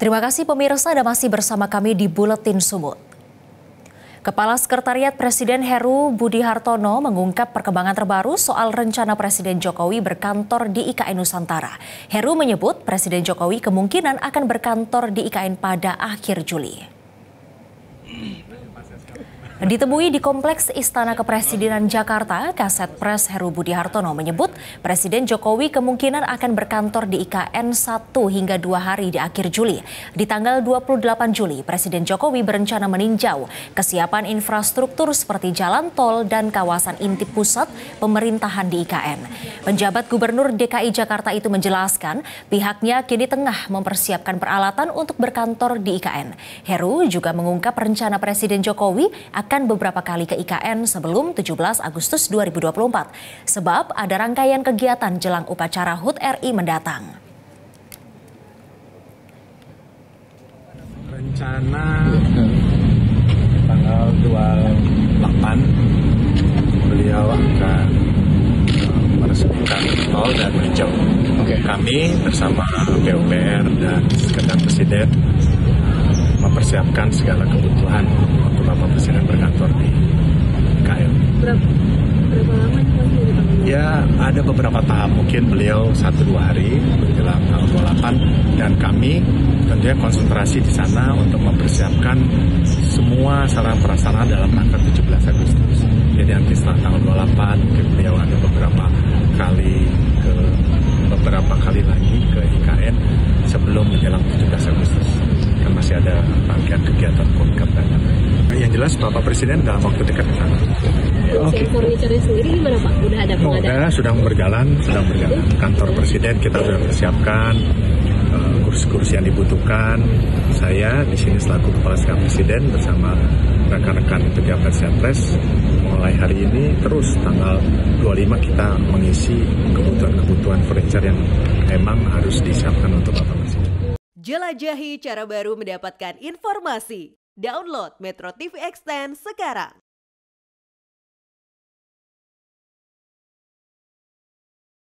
Terima kasih pemirsa, Anda masih bersama kami di Buletin Sumut. Kepala Sekretariat Presiden Heru Budi Hartono mengungkap perkembangan terbaru soal rencana Presiden Jokowi berkantor di IKN Nusantara. Heru menyebut Presiden Jokowi kemungkinan akan berkantor di IKN pada akhir Juli. Ditemui di Kompleks Istana Kepresidenan Jakarta, Kaset Pres Heru Budi Hartono menyebut Presiden Jokowi kemungkinan akan berkantor di IKN 1 hingga 2 hari di akhir Juli. Di tanggal 28 Juli, Presiden Jokowi berencana meninjau kesiapan infrastruktur seperti jalan tol dan kawasan inti pusat pemerintahan di IKN. Penjabat Gubernur DKI Jakarta itu menjelaskan pihaknya kini tengah mempersiapkan peralatan untuk berkantor di IKN. Heru juga mengungkap rencana Presiden Jokowi akan beberapa kali ke IKN sebelum 17 Agustus 2024. Sebab ada rangkaian kegiatan jelang upacara HUT RI mendatang. Rencana tanggal 28 beliau akan meresmikan tol dan meninjau. Kami bersama PUPR dan Sekretariat Presiden mempersiapkan segala kebutuhan untuk Bapak Presiden berkantor di IKN. Berapa lama nih? Ya, ada beberapa tahap. Mungkin beliau 1-2 hari menjelang tanggal 28 dan kami tentunya konsentrasi di sana untuk mempersiapkan semua sarana prasarana dalam rangka 17 Agustus. Jadi nanti setelah tanggal 28 mungkin beliau ada beberapa kali lagi ke IKN sebelum menjelang 17 Agustus. Kan masih ada rangkaian kegiatan Pemkab dan lain-lain. Yang jelas Bapak Presiden dalam waktu dekat ke sana. Furniture sendiri gimana Pak? Udah ada pengadaan? Sedang berjalan. Kantor Presiden kita sudah persiapkan, kursi-kursi yang dibutuhkan. Saya di sini selaku Kepala Staf Presiden bersama rekan-rekan pejabat Setpres mulai hari ini terus tanggal 25 kita mengisi kebutuhan furniture yang memang harus disiapkan untuk Bapak Presiden. Jelajahi cara baru mendapatkan informasi. Download Metro TV Extend sekarang.